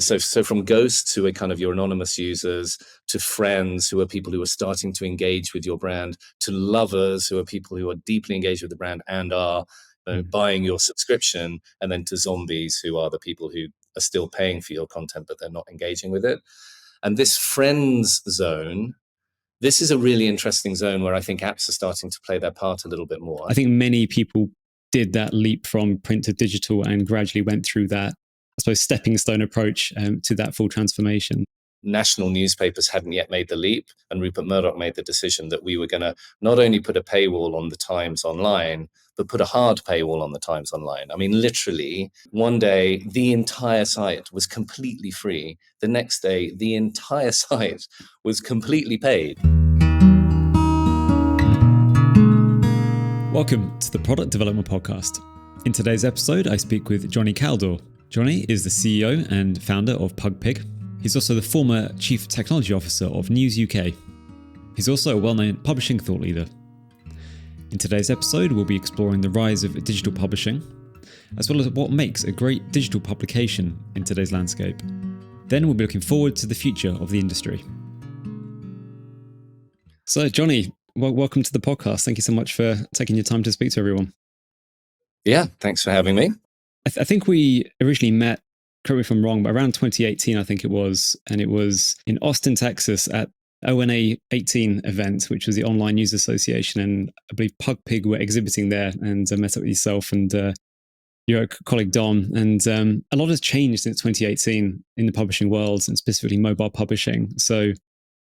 So from ghosts, who are kind of your anonymous users, to friends, who are people who are starting to engage with your brand, to lovers, who are people who are deeply engaged with the brand and are buying your subscription, and then to zombies, who are the people who are still paying for your content, but they're not engaging with it. And this friends zone, this is a really interesting zone where I think apps are starting to play their part a little bit more. I think many people did that leap from print to digital and gradually went through that, I suppose, stepping stone approach to that full transformation. National newspapers hadn't yet made the leap, and Rupert Murdoch made the decision that we were going to not only put a paywall on the Times Online, but put a hard paywall on the Times Online. I mean, literally, one day, the entire site was completely free. The next day, the entire site was completely paid. Welcome to the Product Development Podcast. In today's episode, I speak with Jonny Kaldor. Jonny is the CEO and founder of Pugpig. He's also the former Chief Technology Officer of News UK. He's also a well-known publishing thought leader. In today's episode, we'll be exploring the rise of digital publishing, as well as what makes a great digital publication in today's landscape. Then we'll be looking forward to the future of the industry. So, Jonny, welcome to the podcast. Thank you so much for taking your time to speak to everyone. Yeah, thanks for having me. I think we originally met, correct me if I'm wrong, but around 2018, I think it was, and it was in Austin, Texas at ONA 18 event, which was the Online News Association, and I believe Pugpig were exhibiting there, and I met up with yourself and your colleague Dom, and a lot has changed since 2018 in the publishing world, and specifically mobile publishing. So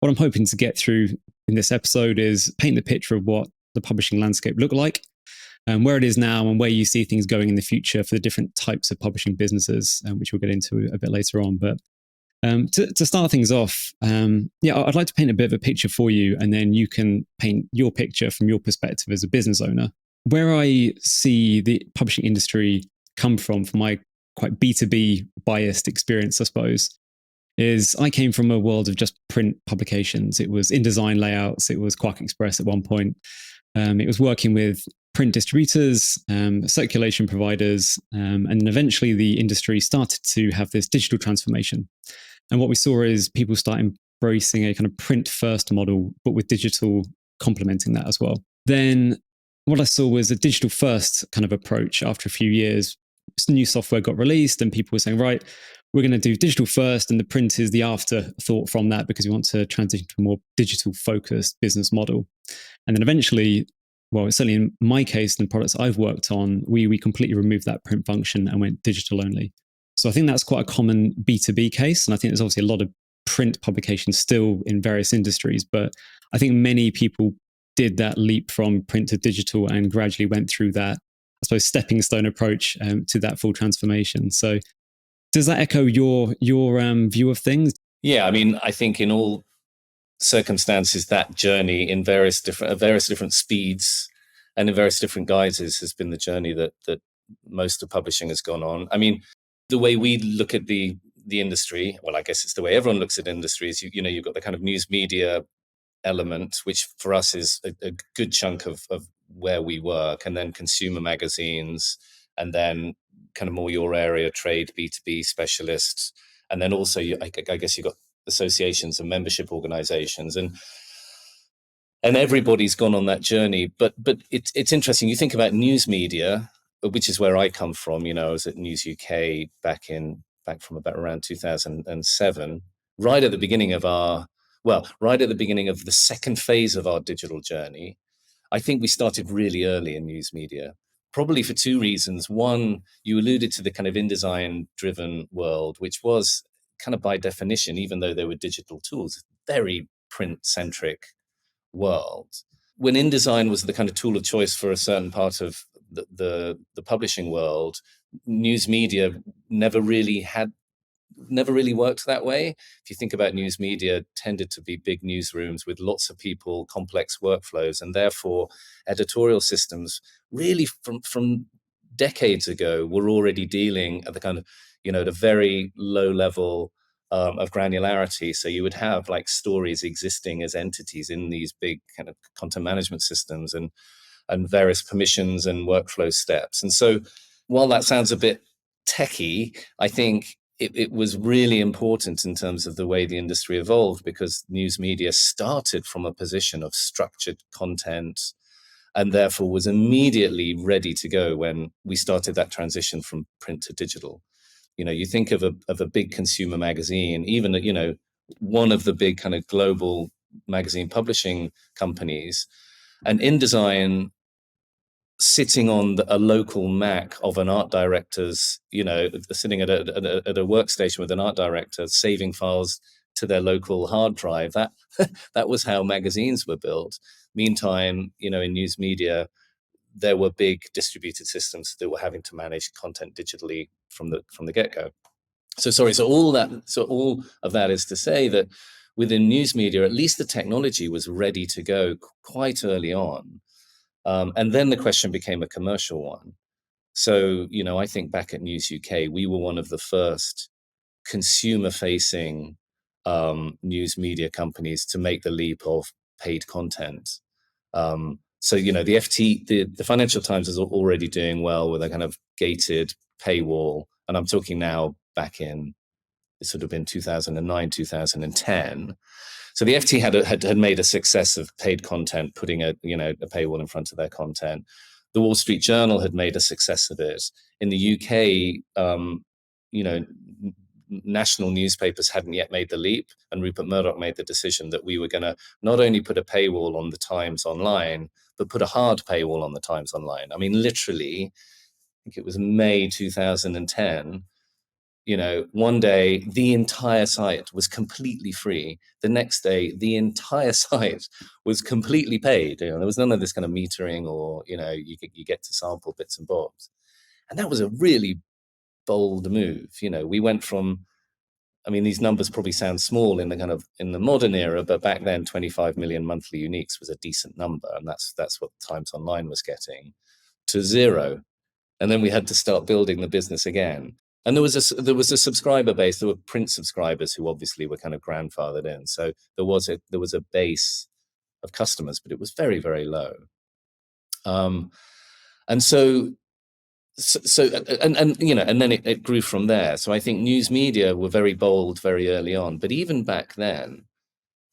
what I'm hoping to get through in this episode is paint the picture of what the publishing landscape looked like, and where it is now, and where you see things going in the future for the different types of publishing businesses, which we'll get into a bit later on. But to start things off, I'd like to paint a bit of a picture for you, and then you can paint your picture from your perspective as a business owner. Where I see the publishing industry come from my quite B2B biased experience, I suppose, is I came from a world of just print publications. It was InDesign layouts. It was Quark Express at one point. It was working with print distributors, circulation providers, and then eventually the industry started to have this digital transformation. And what we saw is people start embracing a kind of print-first model, but with digital complementing that as well. Then what I saw was a digital-first kind of approach. After a few years, new software got released and people were saying, right, we're going to do digital first, and the print is the afterthought from that because we want to transition to a more digital-focused business model. And then eventually, well, certainly in my case and the products I've worked on, we completely removed that print function and went digital only. So I think that's quite a common B2B case. And I think there's obviously a lot of print publications still in various industries, but I think many people did that leap from print to digital and gradually went through that, I suppose, stepping stone approach to that full transformation. So does that echo your view of things? Yeah, I mean, I think in all circumstances, that journey in various different speeds and in various different guises has been the journey that most of publishing has gone on. I mean, the way we look at the industry, well, I guess it's the way everyone looks at industries. You've got the kind of news media element, which for us is a good chunk of where we work, and then consumer magazines, and then kind of more your area trade, B2B specialists, and then also I guess you've got associations and membership organizations, and everybody's gone on that journey. But it's interesting. You think about news media, which is where I come from. I was at News UK back from about around 2007, right at the beginning of the second phase of our digital journey. I think we started really early in news media, probably for two reasons. One, you alluded to the kind of InDesign driven world, which was kind of by definition, even though there were digital tools, very print centric world. When InDesign was the kind of tool of choice for a certain part of the publishing world, news media never really worked that way. If you think about news media, tended to be big newsrooms with lots of people, complex workflows, and therefore editorial systems really from decades ago were already dealing at the kind of, at a very low level of granularity. So you would have like stories existing as entities in these big kind of content management systems and various permissions and workflow steps. And so while that sounds a bit techie, I think it was really important in terms of the way the industry evolved, because news media started from a position of structured content and therefore was immediately ready to go when we started that transition from print to digital. You think of a big consumer magazine, even, one of the big kind of global magazine publishing companies, and InDesign sitting on a local Mac of an art director's, sitting at a workstation with an art director, saving files to their local hard drive. That was how magazines were built. Meantime, in news media, there were big distributed systems that were having to manage content digitally from the get-go. So all of that is to say that within news media, at least the technology was ready to go quite early on. And then the question became a commercial one. So, I think back at News UK, we were one of the first consumer-facing news media companies to make the leap of paid content. So, the Financial Times is already doing well with a kind of gated paywall. And I'm talking now back in, it sort of been 2009, 2010. So the FT had made a success of paid content, putting a paywall in front of their content. The Wall Street Journal had made a success of it. In the UK, national newspapers hadn't yet made the leap, and Rupert Murdoch made the decision that we were going to not only put a paywall on the Times Online, but put a hard paywall on the Times Online. I mean, literally, I think it was May 2010. One day the entire site was completely free. The next day, the entire site was completely paid. There was none of this kind of metering or, you get to sample bits and bobs. And that was a really bold move. We went from, these numbers probably sound small in the modern era, but back then 25 million monthly uniques was a decent number. And that's what Times Online was getting, to zero. And then we had to start building the business again. And there was a subscriber base. There were print subscribers who obviously were kind of grandfathered in. So there was a base of customers, but it was very, very low. And then it grew from there. So I think news media were very bold very early on. But even back then,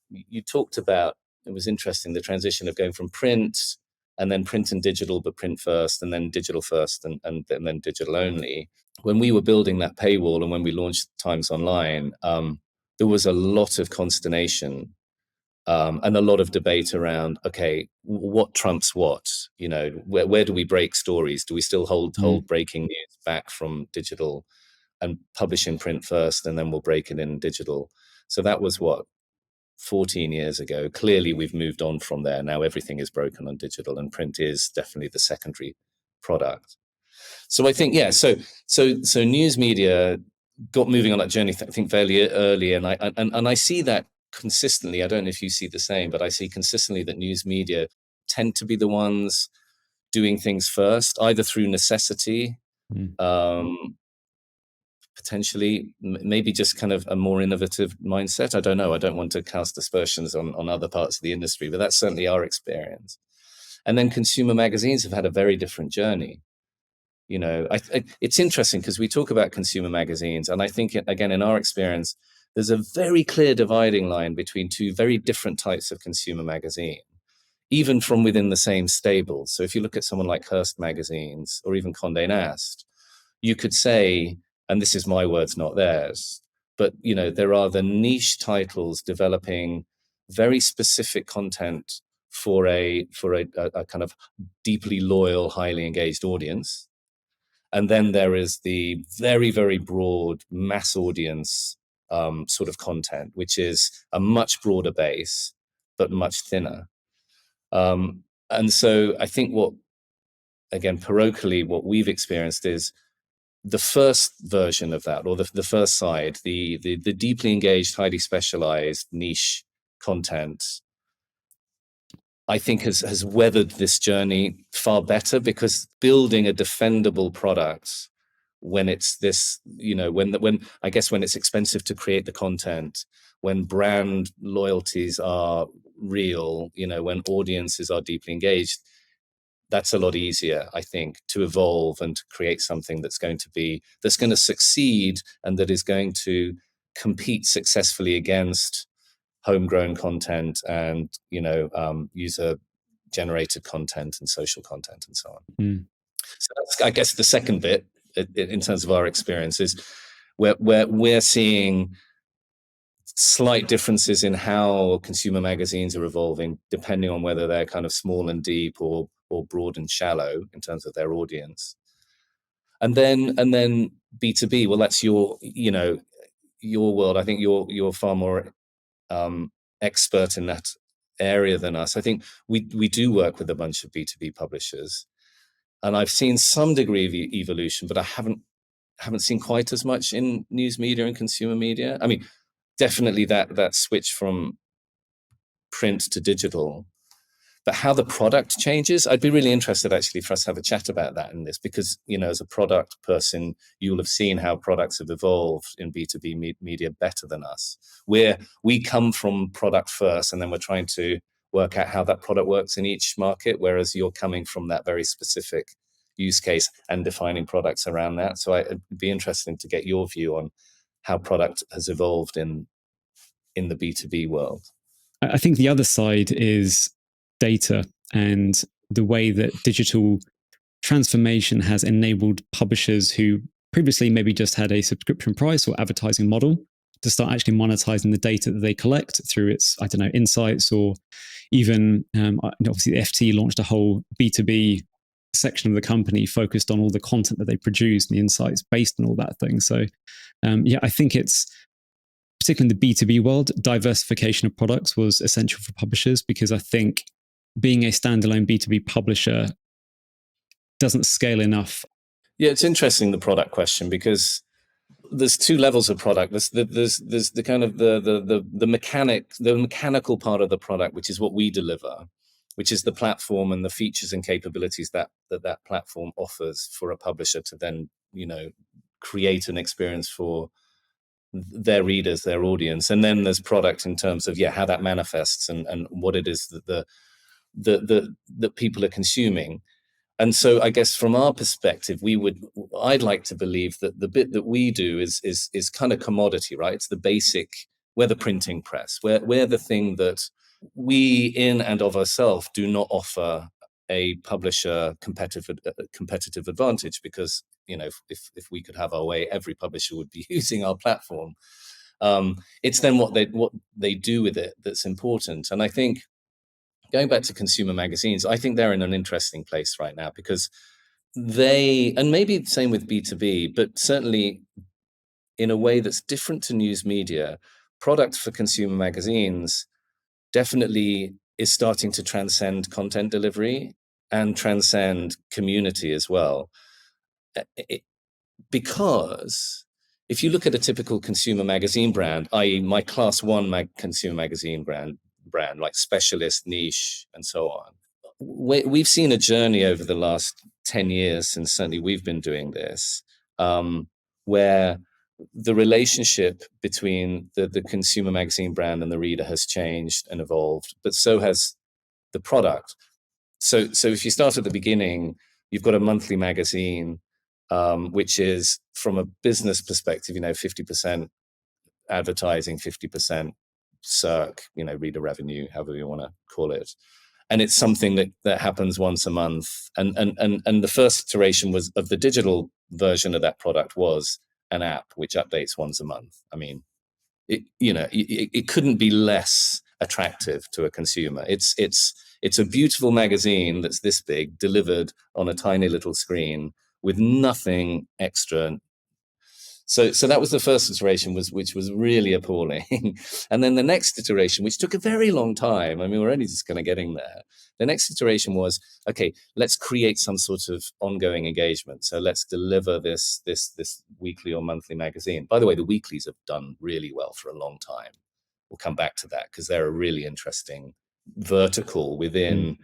you talked about, it was interesting, the transition of going from print and then print and digital, but print first, and then digital first, and then digital only. When we were building that paywall and when we launched Times Online, there was a lot of consternation and a lot of debate around, okay, what trumps what? Where do we break stories? Do we still hold breaking news back from digital and publish in print first, and then we'll break it in digital? So that was 14 years ago. Clearly, we've moved on from there. Now everything is broken on digital, and print is definitely the secondary product. So I think, so news media got moving on that journey, I think, fairly early, and I see that consistently. I don't know if you see the same, but I see consistently that news media tend to be the ones doing things first, either through necessity, potentially, maybe just kind of a more innovative mindset. I don't know. I don't want to cast aspersions on other parts of the industry, but that's certainly our experience. And then consumer magazines have had a very different journey. It's interesting because we talk about consumer magazines, and I think, again, in our experience, there's a very clear dividing line between two very different types of consumer magazine, even from within the same stable. So if you look at someone like Hearst Magazines or even Condé Nast, you could say, and this is my words, not theirs, but there are the niche titles developing very specific content for a kind of deeply loyal, highly engaged audience. And then there is the very, very broad mass audience sort of content, which is a much broader base, but much thinner. And so I think parochially, what we've experienced is the first version of that, or the first side, the deeply engaged, highly specialized niche content, I think has weathered this journey far better, because building a defendable product when it's this, when it's expensive to create the content, when brand loyalties are real, when audiences are deeply engaged, that's a lot easier, I think, to evolve and to create something that's going to succeed and that is going to compete successfully against homegrown content and user generated content and social content and so on. So that's, I guess, the second bit in terms of our experiences, where we're seeing slight differences in how consumer magazines are evolving, depending on whether they're kind of small and deep or broad and shallow in terms of their audience. And then B2B, well, that's your world. I think you're far more expert in that area than us. I think we do work with a bunch of B2B publishers, and I've seen some degree of evolution, but I haven't seen quite as much in news media and consumer media. I mean, definitely that switch from print to digital, but how the product changes, I'd be really interested actually for us to have a chat about that in this, because as a product person, you'll have seen how products have evolved in B2B media better than us, where we come from product first and then we're trying to work out how that product works in each market, whereas you're coming from that very specific use case and defining products around that. So it'd be interesting to get your view on how product has evolved in the B2B world. I think the other side is data and the way that digital transformation has enabled publishers who previously maybe just had a subscription price or advertising model to start actually monetizing the data that they collect through its, insights, or even obviously the FT launched a whole B2B section of the company focused on all the content that they produce and the insights based on all that thing. So I think it's, particularly in the B2B world, diversification of products was essential for publishers, because I think being a standalone B2B publisher doesn't scale enough. Yeah, it's interesting, the product question, because there's two levels of product. There's the kind of the mechanical part of the product, which is what we deliver, which is the platform and the features and capabilities that platform offers for a publisher to then create an experience for their readers, their audience. And then there's product in terms of how that manifests and what it is that that people are consuming. And so I guess from our perspective, I'd like to believe that the bit that we do is kind of commodity, right? It's the basic, we're the printing press, we're the thing that we in and of ourselves do not offer a publisher competitive advantage, because if we could have our way, every publisher would be using our platform. It's then what they do with it that's important. And I think, going back to consumer magazines, I think they're in an interesting place right now, because and maybe the same with B2B, but certainly in a way that's different to news media, product for consumer magazines definitely is starting to transcend content delivery and transcend community as well. Because if you look at a typical consumer magazine brand, i.e. my class one consumer magazine brand, like specialist, niche, and so on, we've seen a journey over the last 10 years, since certainly we've been doing this, where the relationship between the consumer magazine brand and the reader has changed and evolved, but so has the product. So if you start at the beginning, you've got a monthly magazine, which is, from a business perspective, 50% advertising, 50% circ, reader revenue, however you want to call it. And it's something that happens once a month. And the first iteration was of the digital version of that product was an app which updates once a month. I mean, it couldn't be less attractive to a consumer. It's a beautiful magazine that's this big, delivered on a tiny little screen with nothing extra. So that was the first iteration, which was really appalling. And then the next iteration, which took a very long time, I mean, we're only just kind of getting there. The next iteration was, okay, let's create some sort of ongoing engagement. So let's deliver this weekly or monthly magazine. By the way, the weeklies have done really well for a long time. We'll come back to that, because they're a really interesting vertical within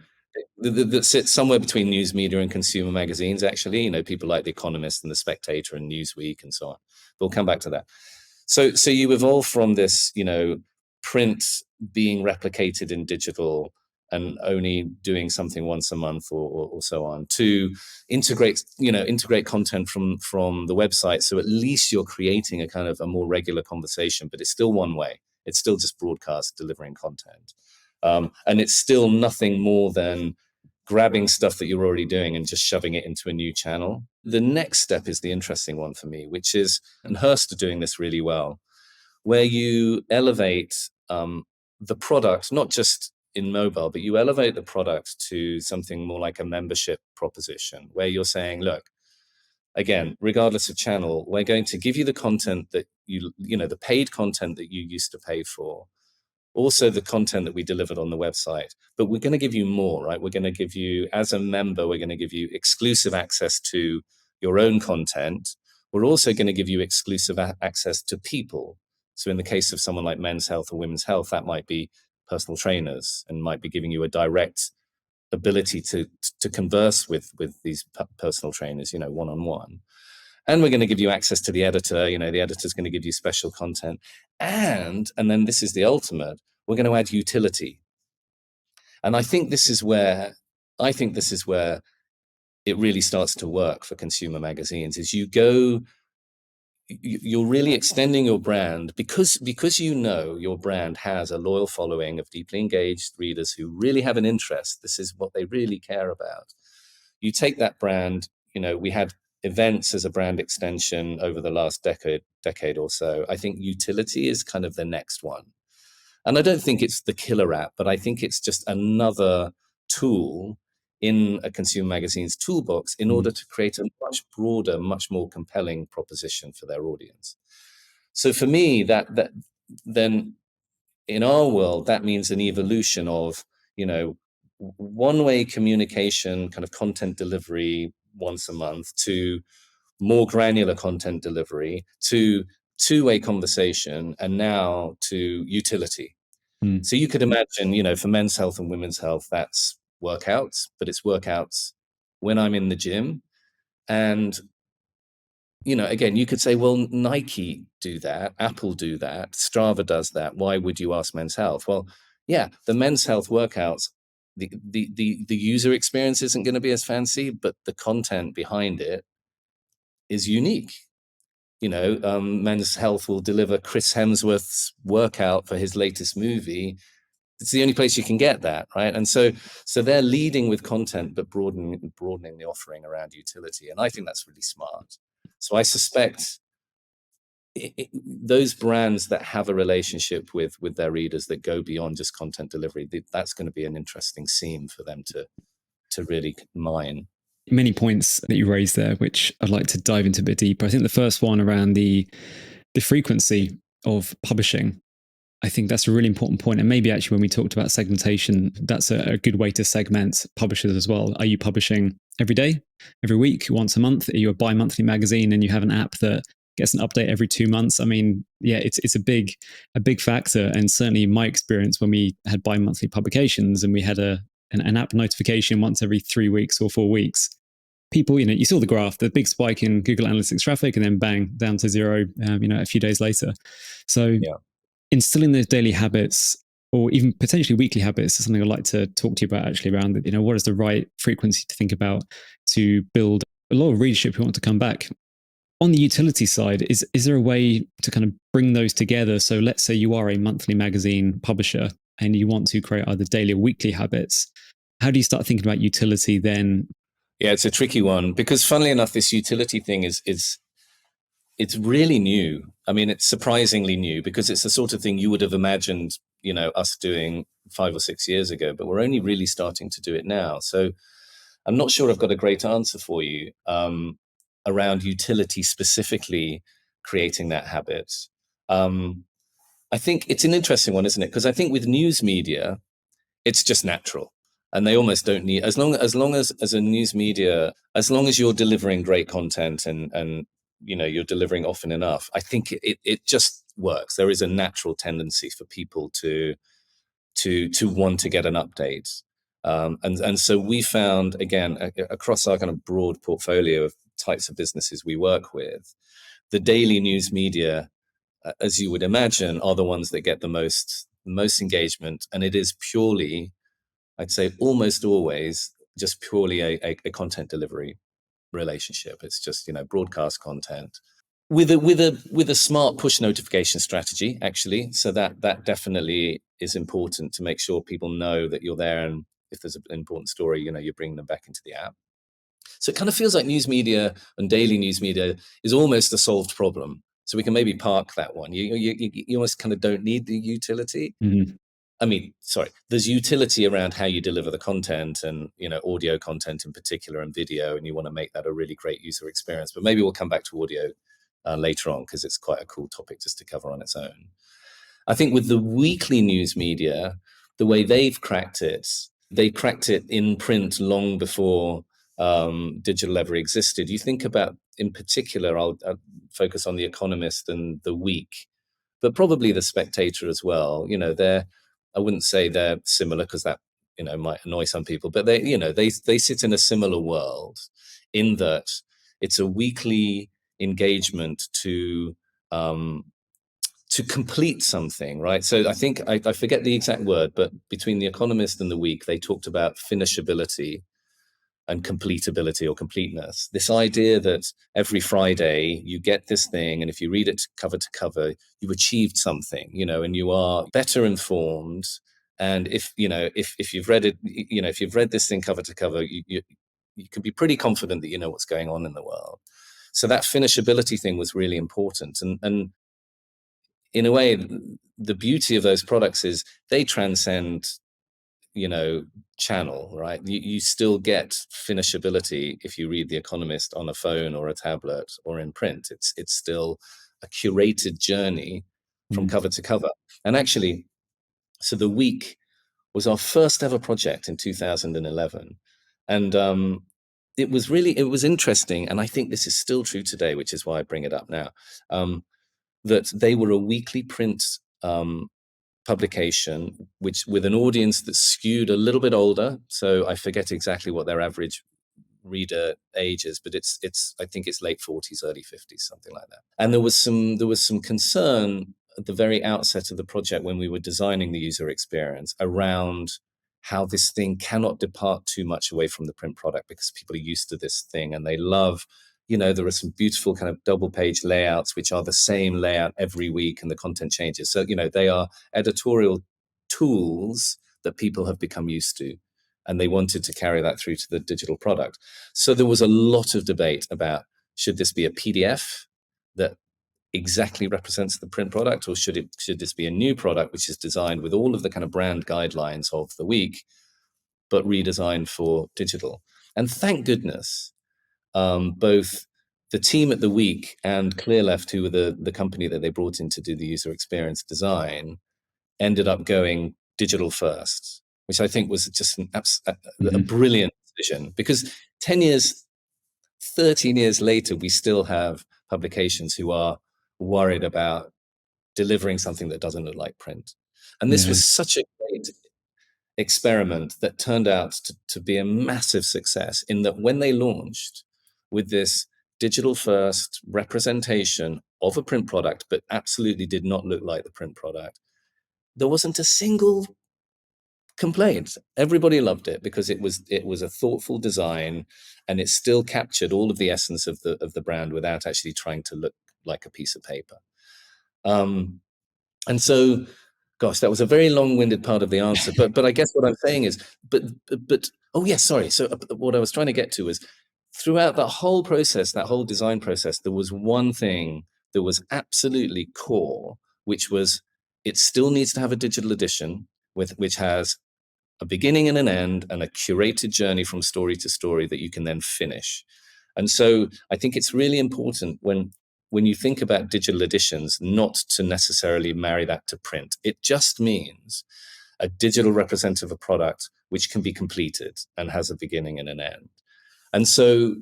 that sits somewhere between news media and consumer magazines, actually. People like The Economist and The Spectator and Newsweek and so on. But we'll come back to that. So you evolve from this, print being replicated in digital, and only doing something once a month or so on, to integrate content from the website. So at least you're creating a kind of a more regular conversation, but it's still one way. It's still just broadcast delivering content. And it's still nothing more than grabbing stuff that you're already doing and just shoving it into a new channel. The next step is the interesting one for me, which is, and Hearst are doing this really well, where you elevate the product, not just in mobile, but you elevate the product to something more like a membership proposition, where you're saying, look, again, regardless of channel, we're going to give you the content that the paid content that you used to pay for, also the content that we delivered on the website, but we're going to give you more, right? We're going to give you, as a member, we're going to give you exclusive access to your own content. We're also going to give you exclusive access to people. So in the case of someone like Men's Health or Women's Health, that might be personal trainers and might be giving you a direct ability to converse with these personal trainers, one-on-one. And we're going to give you access to the editor. The editor's going to give you special content. And then this is the ultimate, we're going to add utility. And I think this is where it really starts to work for consumer magazines, is you're really extending your brand because your brand has a loyal following of deeply engaged readers who really have an interest. This is what they really care about. You take that brand, we had events as a brand extension over the last decade or so. I think utility is kind of the next one. And I don't think it's the killer app, but I think it's just another tool in a consumer magazine's toolbox in order to create a much broader, much more compelling proposition for their audience. So for me, that then in our world, that means an evolution of, one-way communication, kind of content delivery once a month, to more granular content delivery, to two-way conversation, and now to utility. So you could imagine, for Men's Health and Women's Health, that's workouts, but it's workouts when I'm in the gym. And, again, you could say, well, Nike do that, Apple do that, Strava does that. Why would you ask Men's Health? Well, yeah, the Men's Health workouts, the user experience isn't going to be as fancy, but the content behind it is unique. Men's Health will deliver Chris Hemsworth's workout for his latest movie. It's the only place you can get that, right? And so they're leading with content, but broadening the offering around utility. And I think that's really smart. So I suspect those brands that have a relationship with their readers that go beyond just content delivery, that's going to be an interesting seam for them to really mine. Many points that you raised there, which I'd like to dive into a bit deeper. I think the first one around the frequency of publishing, I think that's a really important point. And maybe actually when we talked about segmentation, that's a good way to segment publishers as well. Are you publishing every day, every week, once a month? Are you a bi-monthly magazine and you have an app that gets an update every 2 months? I mean, yeah, it's a big factor. And certainly in my experience, when we had bi-monthly publications and we had an app notification once every 3 weeks or 4 weeks, people, you saw the graph, the big spike in Google Analytics traffic, and then bang, down to zero, a few days later. So instilling those daily habits, or even potentially weekly habits, is something I'd like to talk to you about actually around, what is the right frequency to think about to build a lot of readership who want to come back. On the utility side, is there a way to kind of bring those together? So let's say you are a monthly magazine publisher and you want to create either daily or weekly habits. How do you start thinking about utility then? Yeah, it's a tricky one because, funnily enough, this utility thing it's really new. I mean, it's surprisingly new because it's the sort of thing you would have imagined, us doing 5 or 6 years ago, but we're only really starting to do it now. So I'm not sure I've got a great answer for you around utility, specifically creating that habit. I think it's an interesting one, isn't it? Because I think with news media, it's just natural. And they almost don't need, as long as a news media, as long as you're delivering great content and you're delivering often enough, I think it just works. There is a natural tendency for people to want to get an update. And so we found, again, across our kind of broad portfolio of types of businesses we work with, the daily news media, as you would imagine, are the ones that get the most engagement. And it is purely I'd say almost always just purely a content delivery relationship. It's just, broadcast content with a smart push notification strategy, actually. So that definitely is important to make sure people know that you're there, and if there's an important story, you're bringing them back into the app. So it kind of feels like news media and daily news media is almost a solved problem. So we can maybe park that one. You almost kind of don't need the utility. Mm-hmm. I mean, sorry, there's utility around how you deliver the content, and, audio content in particular, and video, and you want to make that a really great user experience. But maybe we'll come back to audio later on, because it's quite a cool topic just to cover on its own. I think with the weekly news media, the way they've cracked it, they cracked it in print long before digital ever existed. You think about, in particular, I'll focus on The Economist and The Week, but probably The Spectator as well. I wouldn't say they're similar, because that might annoy some people, but they sit in a similar world, in that it's a weekly engagement to complete something, right? So I think I forget the exact word, but between The Economist and The Week, they talked about finishability and completability, or completeness. This idea that every Friday you get this thing, and if you read it cover to cover, you achieved something, and you are better informed. And if you've read it, if you've read this thing cover to cover, you can be pretty confident that you know what's going on in the world. So that finishability thing was really important. And in a way, the beauty of those products is they transcend channel, right? You still get finishability if you read The Economist on a phone or a tablet or in print. It's still a curated journey from cover to cover. And actually, so The Week was our first ever project in 2011, and it was interesting, and I think this is still true today, which is why I bring it up now. That they were a weekly print publication, which with an audience that skewed a little bit older. So I forget exactly what their average reader age is, but it's I think it's late 40s, early 50s, something like that. And there was some concern at the very outset of the project, when we were designing the user experience, around how this thing cannot depart too much away from the print product, because people are used to this thing and they love, there are some beautiful kind of double page layouts, which are the same layout every week, and the content changes. So, they are editorial tools that people have become used to, and they wanted to carry that through to the digital product. So there was a lot of debate about, should this be a PDF that exactly represents the print product, or should this be a new product which is designed with all of the kind of brand guidelines of The Week, but redesigned for digital? And thank goodness, both the team at The Week and Clearleft, who were the company that they brought in to do the user experience design, ended up going digital first, which I think was just a brilliant decision, because 10 years, 13 years later, we still have publications who are worried about delivering something that doesn't look like print. And this was such a great experiment that turned out to be a massive success, in that when they launched with this digital first representation of a print product, but absolutely did not look like the print product, there wasn't a single complaint. Everybody loved it, because it was a thoughtful design, and it still captured all of the essence of the brand without actually trying to look like a piece of paper. And so, gosh, that was a very long-winded part of the answer. But I guess what I'm saying is, but oh yes, sorry. So what I was trying to get to is, throughout that whole process, that whole design process, there was one thing that was absolutely core, which was, it still needs to have a digital edition which has a beginning and an end, and a curated journey from story to story that you can then finish. And so I think it's really important, when you think about digital editions, not to necessarily marry that to print. It just means a digital representative of a product which can be completed and has a beginning and an end. And so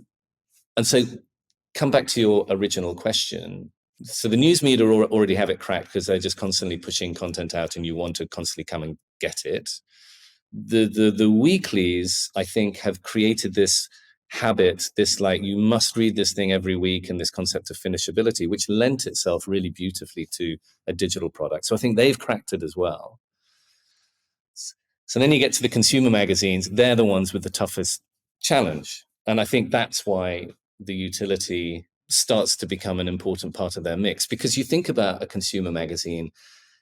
come back to your original question. So the news media already have it cracked, because they're just constantly pushing content out, and you want to constantly come and get it. The weeklies, I think, have created this habit, this like, you must read this thing every week, and this concept of finishability, which lent itself really beautifully to a digital product. So I think they've cracked it as well. So then you get to the consumer magazines, they're the ones with the toughest challenge. And I think that's why the utility starts to become an important part of their mix. Because you think about a consumer magazine,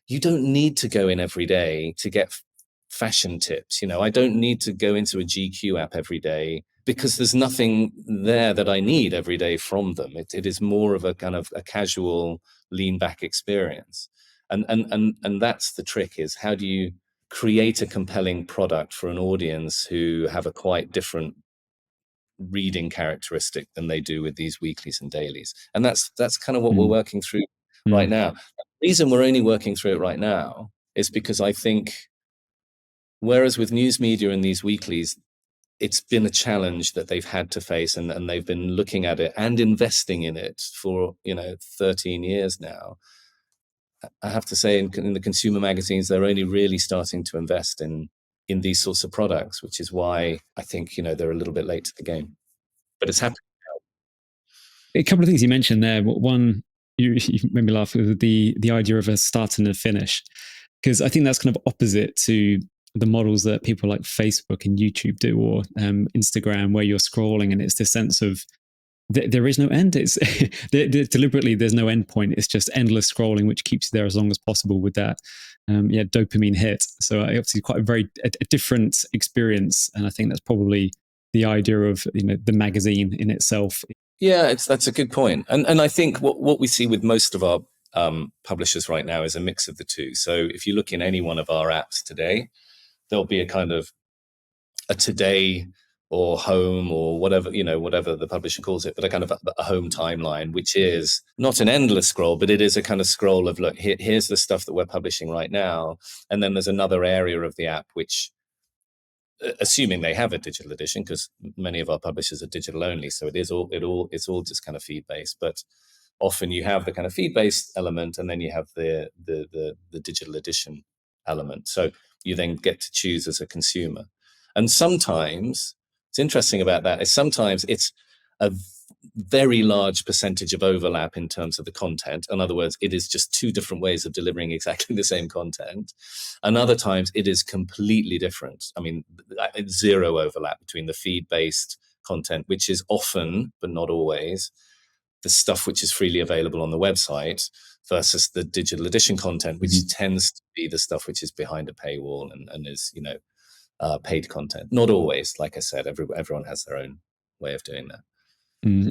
you don't need to go in every day to get fashion tips. I don't need to go into a GQ app every day because there's nothing there that I need every day from them. It is more of a kind of a casual lean back experience. And that's the trick, is how do you create a compelling product for an audience who have a quite different reading characteristic than they do with these weeklies and dailies. And that's kind of what we're working through right now. The reason we're only working through it right now is because I think, whereas with news media and these weeklies, it's been a challenge that they've had to face, and they've been looking at it and investing in it for 13 years now. I have to say, in the consumer magazines, they're only really starting to invest in these sorts of products, which is why I think they're a little bit late to the game. But it's happening. A couple of things you mentioned there. One, you made me laugh with the idea of a start and a finish, because I think that's kind of opposite to the models that people like Facebook and YouTube do, or Instagram, where you're scrolling and it's this sense of there is no end. It's deliberately, there's no end point. It's just endless scrolling, which keeps you there as long as possible with that dopamine hit. So obviously quite a different experience, and I think that's probably the idea of the magazine in itself. Yeah, that's a good point. And I think what we see with most of our publishers right now is a mix of the two. So if you look in any one of our apps today, there'll be a kind of a today or home or whatever the publisher calls it, but a kind of a home timeline, which is not an endless scroll, but it is a kind of scroll of, look, here's the stuff that we're publishing right now. And then there's another area of the app which, assuming they have a digital edition, because many of our publishers are digital only, so it's all just kind of feed based. But often you have the kind of feed based element, and then you have the digital edition element. So you then get to choose as a consumer. And sometimes it's interesting about that is sometimes it's a very large percentage of overlap in terms of the content. In other words, it is just two different ways of delivering exactly the same content. And other times it is completely different. I mean, it's zero overlap between the feed-based content, which is often, but not always, the stuff which is freely available on the website, versus the digital edition content, which tends to be the stuff which is behind a paywall and is, paid content. Not always, like I said, everyone has their own way of doing that.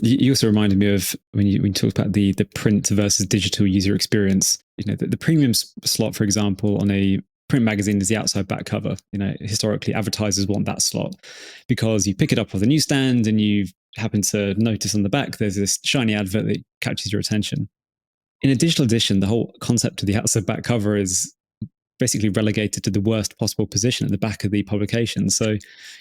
You also reminded me of when you talked about the print versus digital user experience. The premium slot, for example, on a print magazine is the outside back cover. Historically, advertisers want that slot because you pick it up off the newsstand and you happen to notice on the back there's this shiny advert that catches your attention. In a digital edition, the whole concept of the outside back cover is basically relegated to the worst possible position at the back of the publication. So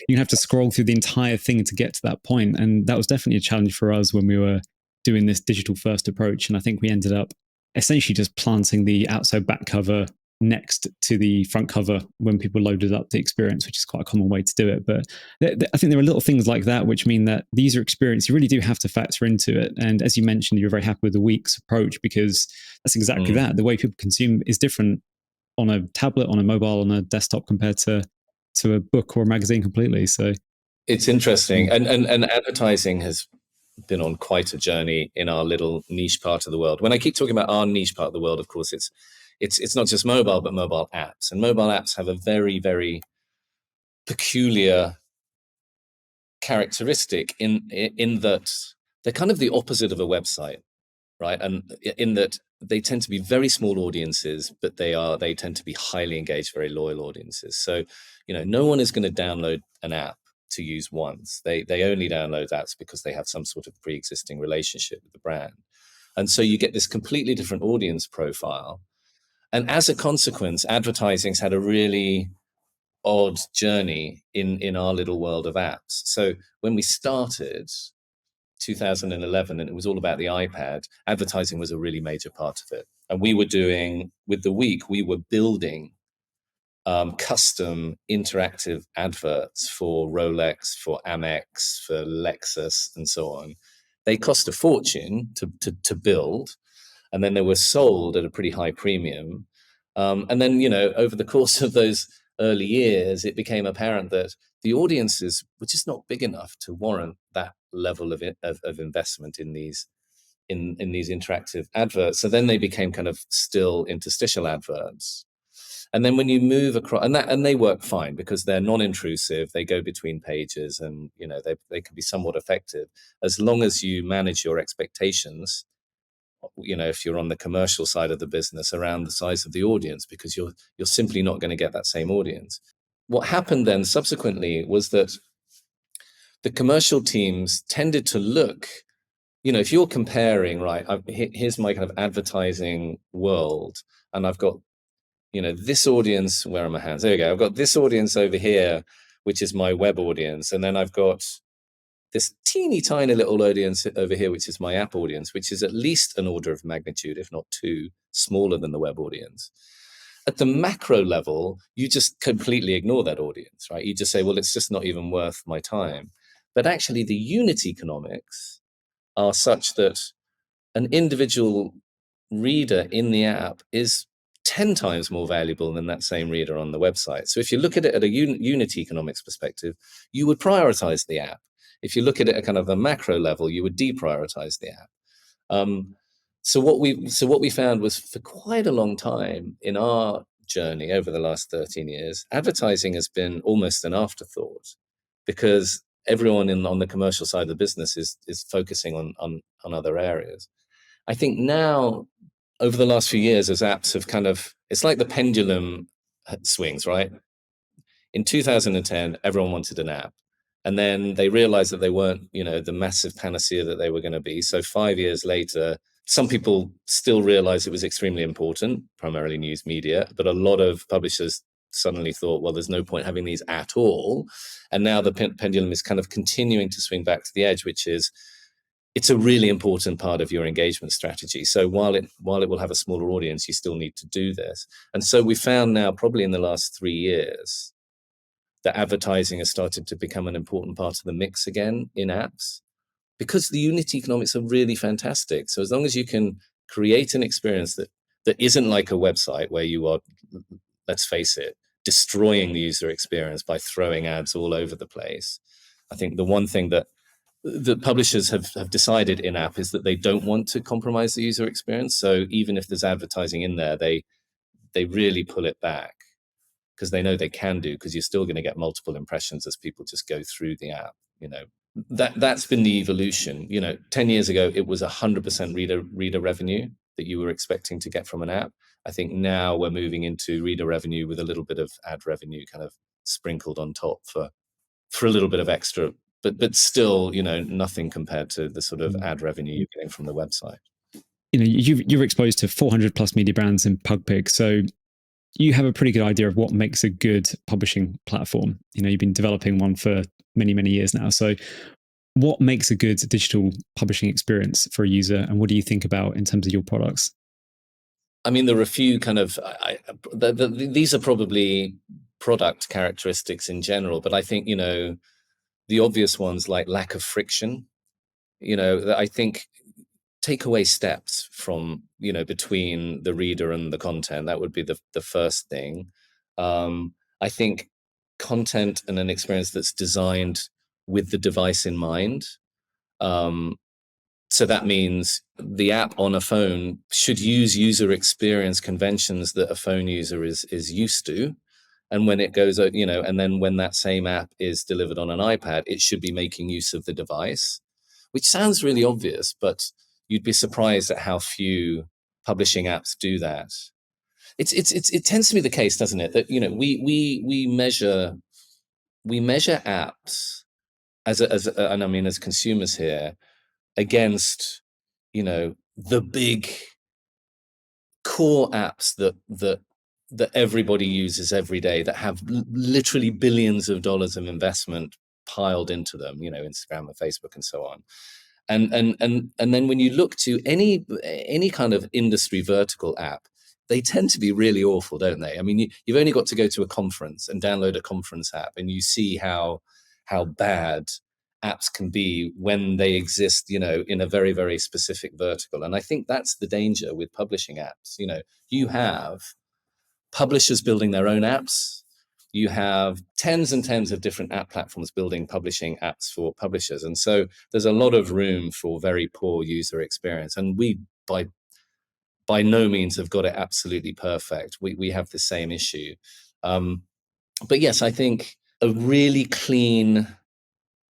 you have to scroll through the entire thing to get to that point. And that was definitely a challenge for us when we were doing this digital first approach. And I think we ended up essentially just planting the outside back cover next to the front cover when people loaded up the experience, which is quite a common way to do it. But I think there are little things like that which mean that the user experience, you really do have to factor into it. And as you mentioned, you're very happy with the week's approach, because that's exactly that. The way people consume is different on a tablet, on a mobile, on a desktop compared to a book or a magazine completely. So it's interesting. And advertising has been on quite a journey in our little niche part of the world. When I keep talking about our niche part of the world, of course, it's not just mobile, but mobile apps. And mobile apps have a very, very peculiar characteristic in that they're kind of the opposite of a website, right? And in that they tend to be very small audiences, but they tend to be highly engaged, very loyal audiences. So, no one is going to download an app to use once. They only download apps because they have some sort of pre-existing relationship with the brand. And so you get this completely different audience profile. And as a consequence, advertising's had a really odd journey in our little world of apps. So when we started 2011 and it was all about the iPad, advertising was a really major part of it. And we were doing, with the week, we were building custom interactive adverts for Rolex, for Amex, for Lexus, and so on. They cost a fortune to build, and then they were sold at a pretty high premium. And then, over the course of early years, it became apparent that the audiences were just not big enough to warrant that level of investment in these interactive adverts. So then they became kind of still interstitial adverts. And then when you move across, and they work fine because they're non-intrusive, they go between pages, and they can be somewhat effective as long as you manage your expectations. If you're on the commercial side of the business around the size of the audience, because you're simply not going to get that same audience. What happened then subsequently was that the commercial teams tended to look, if you're comparing, right, here's my kind of advertising world, and I've got, this audience, where are my hands? There you go. I've got this audience over here, which is my web audience. And then I've got this teeny tiny little audience over here, which is my app audience, which is at least an order of magnitude, if not two, smaller than the web audience. At the macro level, you just completely ignore that audience, right? You just say, well, it's just not even worth my time. But actually, the unit economics are such that an individual reader in the app is 10 times more valuable than that same reader on the website. So if you look at it at a unit economics perspective, you would prioritize the app. If you look at it at kind of a macro level, you would deprioritize the app. So what we found was, for quite a long time in our journey over the last 13 years, advertising has been almost an afterthought, because everyone on the commercial side of the business is focusing on other areas. I think now, over the last few years, as apps have kind of, it's like the pendulum swings, right? In 2010, everyone wanted an app. And then they realized that they weren't, the massive panacea that they were going to be. So 5 years later, some people still realized it was extremely important, primarily news media, but a lot of publishers suddenly thought, well, there's no point having these at all. And now the pendulum is kind of continuing to swing back to the edge, which is, it's a really important part of your engagement strategy. So while it will have a smaller audience, you still need to do this. And so we found now, probably in the last 3 years, that advertising has started to become an important part of the mix again in apps, because the unit economics are really fantastic. So as long as you can create an experience that isn't like a website where you are, let's face it, destroying the user experience by throwing ads all over the place. I think the one thing that the publishers have decided in app is that they don't want to compromise the user experience. So even if there's advertising in there, they really pull it back, because they know they can do, because you're still going to get multiple impressions as people just go through the app. That's been the evolution. 10 years ago, it was 100% reader revenue that you were expecting to get from an app. I think now we're moving into reader revenue with a little bit of ad revenue kind of sprinkled on top for a little bit of extra, but still, nothing compared to the sort of ad revenue you're getting from the website. You're exposed to 400 plus media brands in Pugpig, so you have a pretty good idea of what makes a good publishing platform. You've been developing one for many, many years now. So what makes a good digital publishing experience for a user, and what do you think about in terms of your products? I mean, there are a few kind of, these are probably product characteristics in general, but I think, the obvious ones, like lack of friction, that I think take away steps from, between the reader and the content. That would be the first thing. I think content and an experience that's designed with the device in mind. So that means the app on a phone should use user experience conventions that a phone user is used to. And when it goes, and then when that same app is delivered on an iPad, it should be making use of the device, which sounds really obvious, but you'd be surprised at how few publishing apps do that. It tends to be the case, doesn't it, that we measure apps and I mean, as consumers here, against the big core apps that everybody uses every day, that have literally billions of dollars of investment piled into them, Instagram and Facebook and so on. And then when you look to any kind of industry vertical app, they tend to be really awful, don't they? I mean, you've only got to go to a conference and download a conference app, and you see how bad apps can be when they exist, in a very, very specific vertical. And I think that's the danger with publishing apps. You have publishers building their own apps. You have tens and tens of different app platforms building publishing apps for publishers. And so there's a lot of room for very poor user experience. And we, by no means, have got it absolutely perfect. We have the same issue. But yes, I think a really clean,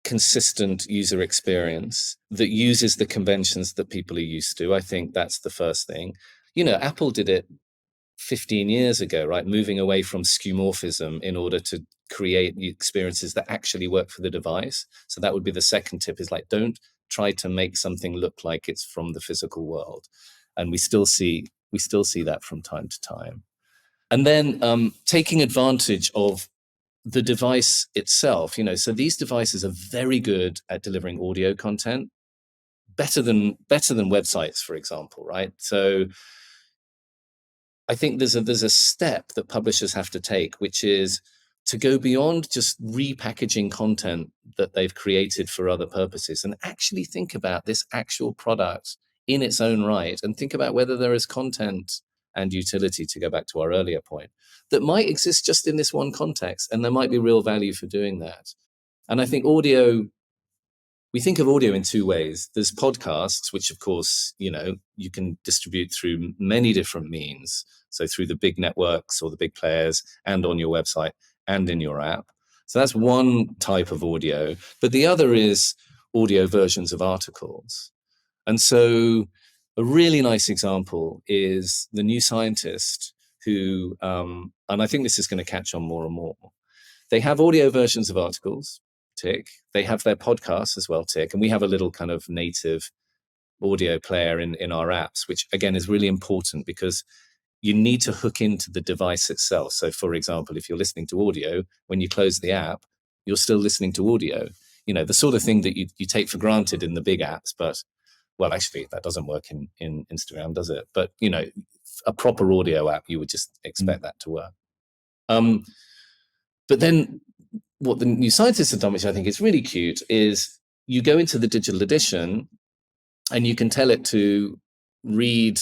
consistent user experience that uses the conventions that people are used to, I think that's the first thing. Apple did it 15 years ago, right? Moving away from skeuomorphism in order to create experiences that actually work for the device. So that would be the second tip, is like, don't try to make something look like it's from the physical world. And we still see that from time to time. And then taking advantage of the device itself, so these devices are very good at delivering audio content, better than websites, for example, right? So I think there's a step that publishers have to take, which is to go beyond just repackaging content that they've created for other purposes and actually think about this actual product in its own right, and think about whether there is content and utility, to go back to our earlier point, that might exist just in this one context, and there might be real value for doing that. And I think we think of audio in two ways. There's podcasts, which of course, you can distribute through many different means. So through the big networks or the big players, and on your website and in your app. So that's one type of audio. But the other is audio versions of articles. And so a really nice example is The New Scientist, who, and I think this is going to catch on more and more. They have audio versions of articles, tick. They have their podcasts as well, tick. And we have a little kind of native audio player in our apps, which again is really important because you need to hook into the device itself. So for example, if you're listening to audio, when you close the app, you're still listening to audio. The sort of thing that you take for granted in the big apps, but well, actually that doesn't work in Instagram, does it? But a proper audio app, you would just expect that to work. But then what The New Scientists have done, which I think is really cute, is you go into the digital edition and you can tell it to read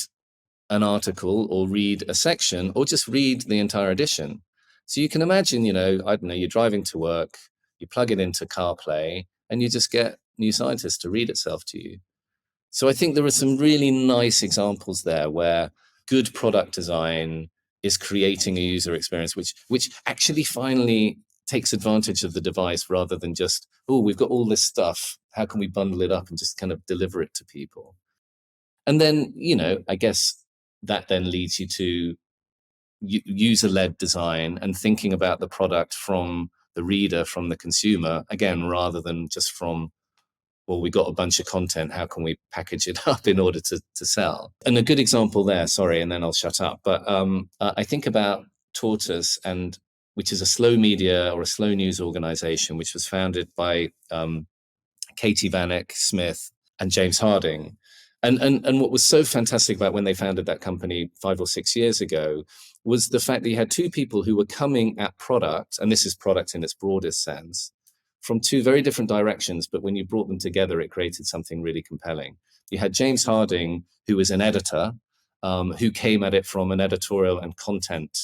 an article or read a section or just read the entire edition. So you can imagine, I don't know, you're driving to work, you plug it into CarPlay, and you just get New Scientist to read itself to you. So I think there are some really nice examples there where good product design is creating a user experience which actually finally takes advantage of the device, rather than just, oh, we've got all this stuff, how can we bundle it up and just kind of deliver it to people? And then, I guess that then leads you to user-led design and thinking about the product from the reader, from the consumer, again, rather than just from, well, we got a bunch of content, how can we package it up in order to sell? And a good example there, sorry, and then I'll shut up, but I think about Tortoise, which is a slow media or a slow news organization, which was founded by Katie Vanek Smith and James Harding. And what was so fantastic about when they founded that company 5 or 6 years ago was the fact that you had two people who were coming at product, and this is product in its broadest sense, from two very different directions, but when you brought them together, it created something really compelling. You had James Harding, who was an editor, who came at it from an editorial and content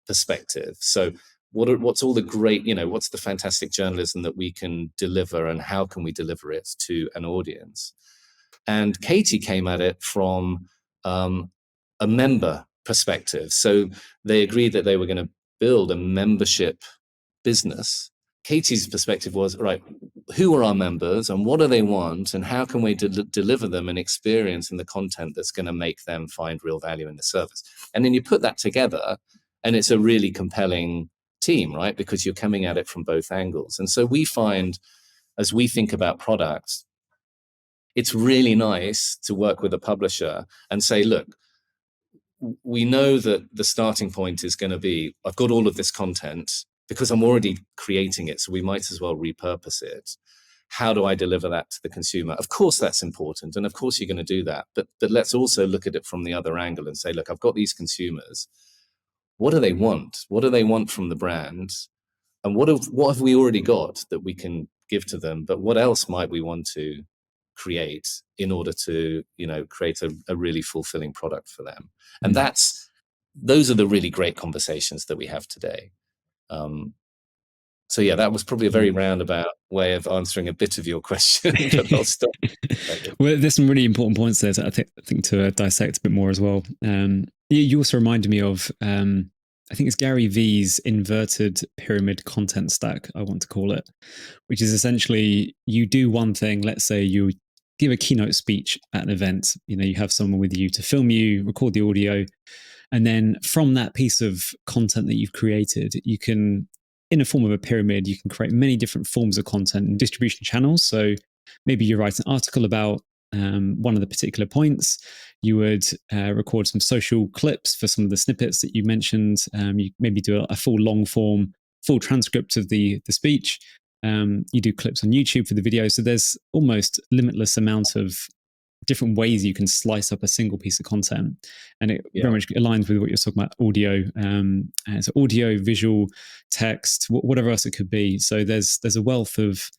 perspective. So what's all the great, what's the fantastic journalism that we can deliver, and how can we deliver it to an audience? And Katie came at it from a member perspective. So they agreed that they were going to build a membership business. Katie's perspective was, right, who are our members and what do they want, and how can we deliver them an experience and the content that's going to make them find real value in the service? And then you put that together and it's a really compelling team, right? Because you're coming at it from both angles. And so we find, as we think about products, it's really nice to work with a publisher and say, look, we know that the starting point is going to be, I've got all of this content because I'm already creating it, so we might as well repurpose it. How do I deliver that to the consumer? Of course, that's important. And of course, you're going to do that. But let's also look at it from the other angle and say, look, I've got these consumers. What do they want? What do they want from the brand? And what have we already got that we can give to them? But what else might we want to create in order to, create a really fulfilling product for them? And those are the really great conversations that we have today. So yeah, that was probably a very roundabout way of answering a bit of your question, but I'll stop. Well, there's some really important points there, I think to dissect a bit more as well. You also reminded me of, I think it's Gary Vee's inverted pyramid content stack, I want to call it, which is essentially you do one thing. Let's say you give a keynote speech at an event. You have someone with you to film you, record the audio, and then from that piece of content that you've created, you can, in a form of a pyramid, you can create many different forms of content and distribution channels. So maybe you write an article about one of the particular points. You would record some social clips for some of the snippets that you mentioned. You maybe do a full long form, full transcript of the speech. You do clips on YouTube for the video. So there's almost limitless amount of different ways you can slice up a single piece of content, and it very much aligns with what you're talking about: audio, so audio, visual, text, whatever else it could be. So there's a wealth of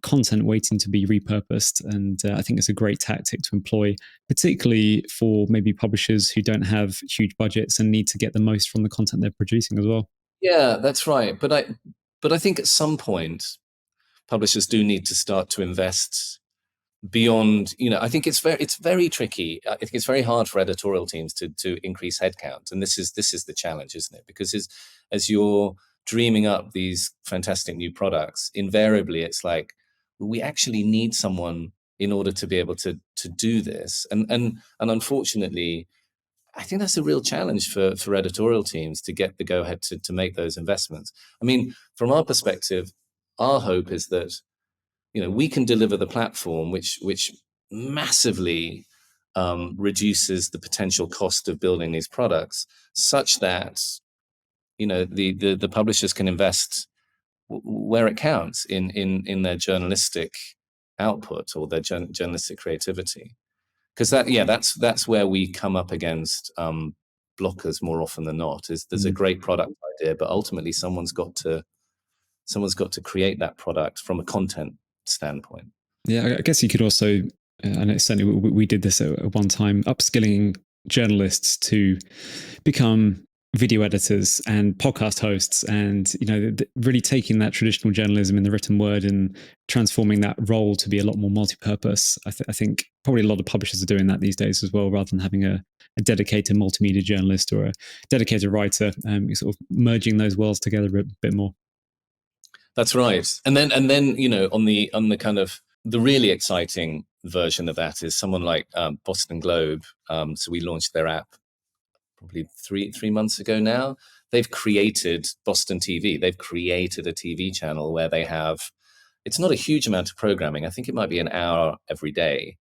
content waiting to be repurposed, and I think it's a great tactic to employ, particularly for maybe publishers who don't have huge budgets and need to get the most from the content they're producing as well. Yeah, that's right. But I think at some point publishers do need to start to invest beyond, I think it's very tricky. I think it's very hard for editorial teams to increase headcount, and this is the challenge, isn't it? Because as you're dreaming up these fantastic new products, invariably it's like, we actually need someone in order to be able to do this, and unfortunately, I think that's a real challenge for editorial teams to get the go ahead to make those investments. I mean, from our perspective, our hope is that we can deliver the platform which massively reduces the potential cost of building these products, such that the publishers can invest where it counts in their journalistic output or their journalistic creativity. Because that's where we come up against blockers more often than not. Is there's a great product idea, but ultimately someone's got to create that product from a content standpoint. Yeah, I guess you could also, and certainly we did this at one time, upskilling journalists to become video editors and podcast hosts, and really taking that traditional journalism in the written word and transforming that role to be a lot more multi-purpose. I think probably a lot of publishers are doing that these days as well, rather than having a dedicated multimedia journalist or a dedicated writer. Sort of merging those worlds together a bit more. That's right. And then on the kind of the really exciting version of that is someone like Boston Globe. So we launched their app probably three months ago now. They've created Boston TV. They've created a TV channel where they have, it's not a huge amount of programming. I think it might be an hour every day,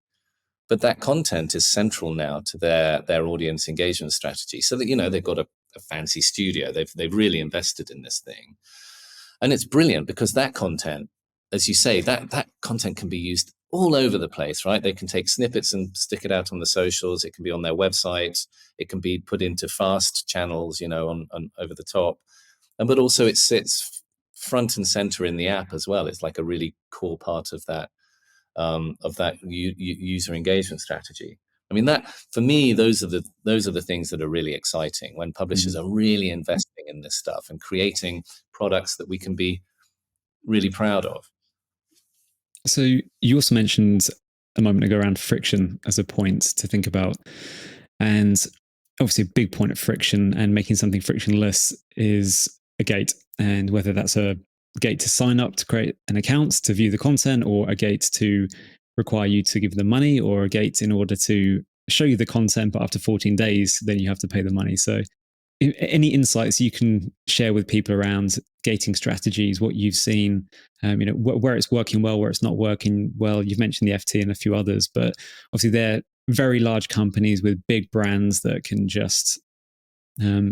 but that content is central now to their audience engagement strategy. So that they've got a fancy studio. They've really invested in this thing. And it's brilliant because that content, as you say, that content can be used all over the place, right? They can take snippets and stick it out on the socials. It can be on their website. It can be put into fast channels, on over the top. But also it sits front and center in the app as well. It's like a really core part of that user engagement strategy. I mean, that for me, those are the things that are really exciting when publishers are really investing in this stuff and creating products that we can be really proud of. So you also mentioned a moment ago around friction as a point to think about, and obviously a big point of friction and making something frictionless is a gate, and whether that's a gate to sign up to create an account to view the content, or a gate to require you to give them money, or a gate in order to show you the content, but after 14 days, then you have to pay the money. So any insights you can share with people around gating strategies, what you've seen, where it's working well, where it's not working well? You've mentioned the FT and a few others, but obviously they're very large companies with big brands that can just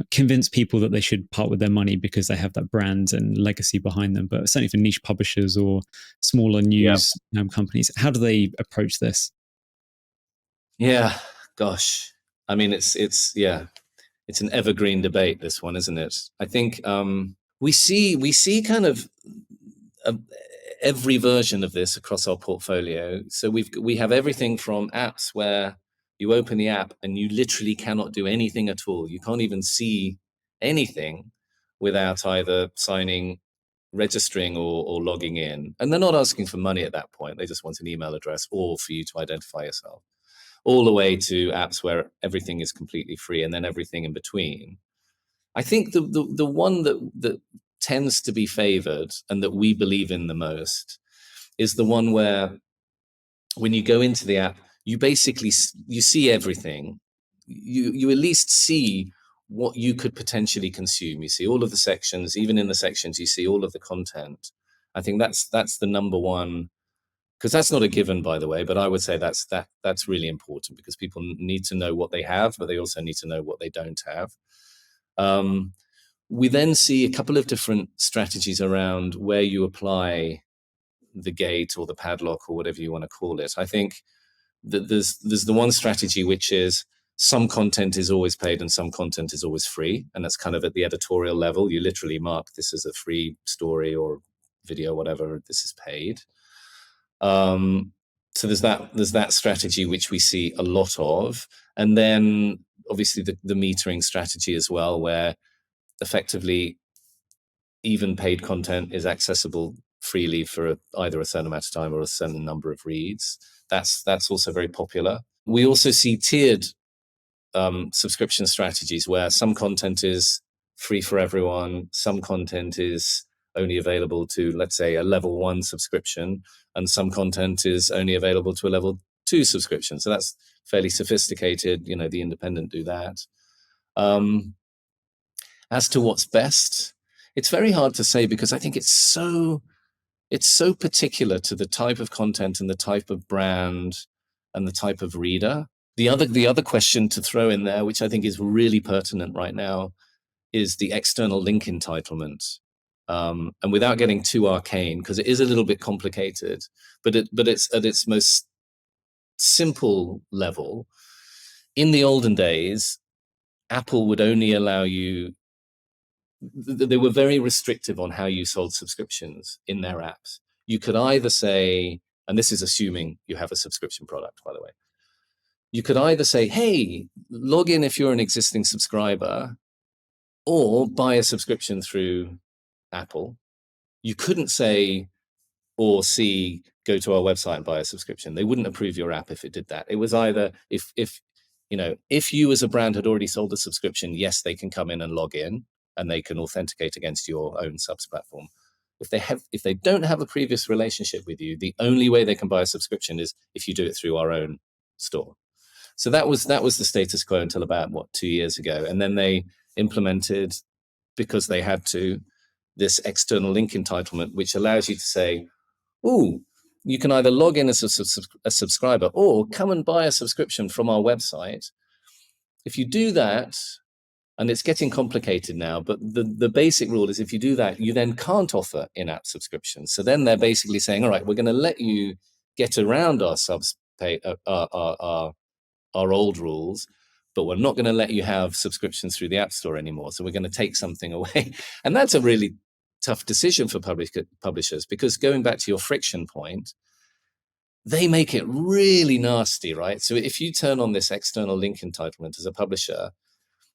convince people that they should part with their money because they have that brand and legacy behind them. But certainly for niche publishers or smaller news companies, how do they approach this? Yeah, gosh. I mean, it's an evergreen debate, this one, isn't it? I think we see kind of every version of this across our portfolio. So we have everything from apps where you open the app and you literally cannot do anything at all. You can't even see anything without either registering or logging in. And they're not asking for money at that point. They just want an email address or for you to identify yourself, all the way to apps where everything is completely free and then everything in between. I think the one that tends to be favored and that we believe in the most is the one where when you go into the app, you basically you see everything. You at least see what you could potentially consume. You see all of the sections. Even in the sections, you see all of the content. I think that's the number one, because that's not a given, by the way, but I would say that's really important, because people need to know what they have, but they also need to know what they don't have. We then see a couple of different strategies around where you apply the gate or the padlock or whatever you want to call it. I think that there's the one strategy, which is some content is always paid and some content is always free, and that's kind of at the editorial level. You literally mark this as a free story or video, whatever, this is paid. So there's that strategy, which we see a lot of, and then obviously the metering strategy as well, where effectively even paid content is accessible freely for either a certain amount of time or a certain number of reads. That's also very popular. We also see tiered subscription strategies where some content is free for everyone, some content is only available to, let's say, a level 1 subscription, and some content is only available to a level 2 subscription. So that's fairly sophisticated. The independent do that. As to what's best, it's very hard to say, because I think it's so particular to the type of content and the type of brand and the type of reader. The other question to throw in there, which I think is really pertinent right now, is the external link entitlement. And without getting too arcane, because it is a little bit complicated, but it's at its most simple level. In the olden days, Apple would only allow you. They were very restrictive on how you sold subscriptions in their apps. You could either say, and this is assuming you have a subscription product, by the way, you could either say, hey, log in if you're an existing subscriber, or buy a subscription through Apple. You couldn't say, or C, go to our website and buy a subscription. They wouldn't approve your app if it did that. It was either if you as a brand had already sold a subscription, yes, they can come in and log in and they can authenticate against your own subs platform. If they don't have a previous relationship with you, the only way they can buy a subscription is if you do it through our own store. So that was the status quo until about 2 years ago, and then they implemented, because they had to, this external link entitlement, which allows you to say, "Ooh, you can either log in as a subscriber or come and buy a subscription from our website." If you do that, and it's getting complicated now, but the basic rule is if you do that, you then can't offer in-app subscriptions. So then they're basically saying, all right, we're going to let you get around our subs pay, our old rules, but we're not going to let you have subscriptions through the App Store anymore. So we're going to take something away. And that's a really tough decision for publishers, because going back to your friction point, they make it really nasty, right? So if you turn on this external link entitlement as a publisher,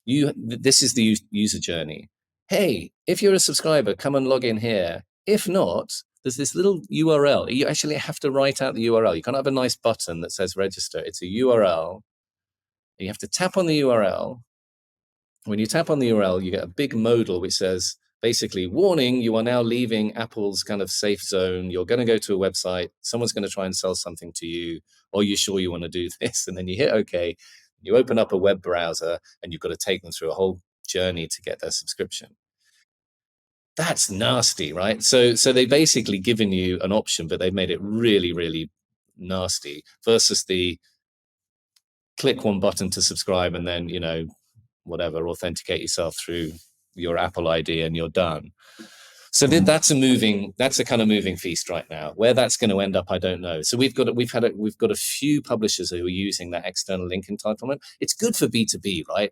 this is the user journey. Hey, if you're a subscriber, come and log in here. If not, there's this little URL. You actually have to write out the URL. You can't have a nice button that says register. It's a URL. You have to tap on the URL. When you tap on the URL, you get a big modal which says, basically, warning, you are now leaving Apple's kind of safe zone. You're going to go to a website. Someone's going to try and sell something to you. Are you sure you want to do this? And then you hit OK. You open up a web browser, and you've got to take them through a whole journey to get their subscription. That's nasty, right? So they've basically given you an option, but they've made it really, really nasty, versus the click one button to subscribe and then, whatever, authenticate yourself through your Apple ID and you're done. So that's a kind of moving feast right now. Where that's going to end up, I don't know. So we've got a few publishers who are using that external link entitlement. It's good for B2B, right?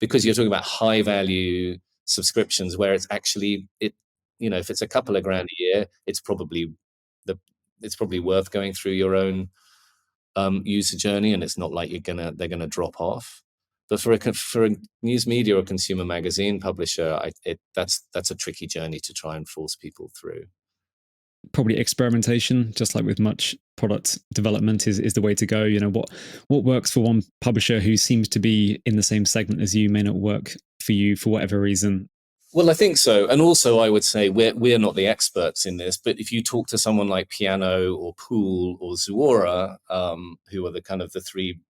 Because you're talking about high value subscriptions where it's actually if it's a couple of grand a year, it's probably worth going through your own user journey, and it's not like they're gonna drop off. But for a news media or consumer magazine publisher, that's a tricky journey to try and force people through. Probably experimentation, just like with much product development, is the way to go. What works for one publisher who seems to be in the same segment as you may not work for you for whatever reason. Well, I think so. And also I would say we're not the experts in this, but if you talk to someone like Piano or Pool or Zuora, who are the kind of the three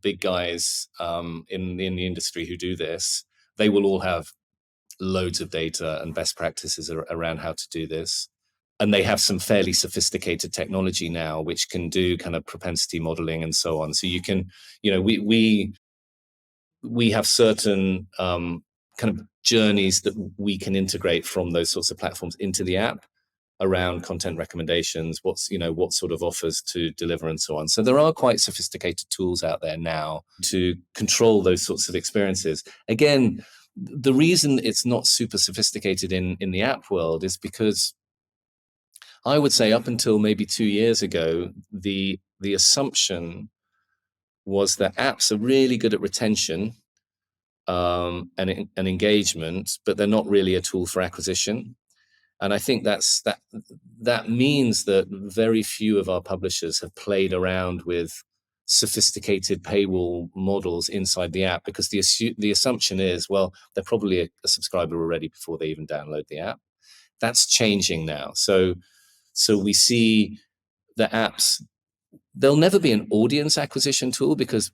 big guys in the industry who do this, they will all have loads of data and best practices around how to do this. And they have some fairly sophisticated technology now, which can do kind of propensity modeling and so on. So you can, we have certain kind of journeys that we can integrate from those sorts of platforms into the app around content recommendations, what sort of offers to deliver and so on. So there are quite sophisticated tools out there now to control those sorts of experiences. Again, the reason it's not super sophisticated in the app world is because I would say up until maybe 2 years ago, the assumption was that apps are really good at retention and engagement, but they're not really a tool for acquisition. And I think that means that very few of our publishers have played around with sophisticated paywall models inside the app, because the assumption is, well, they're probably a subscriber already before they even download the app. That's changing now. So we see the apps, there'll never be an audience acquisition tool, because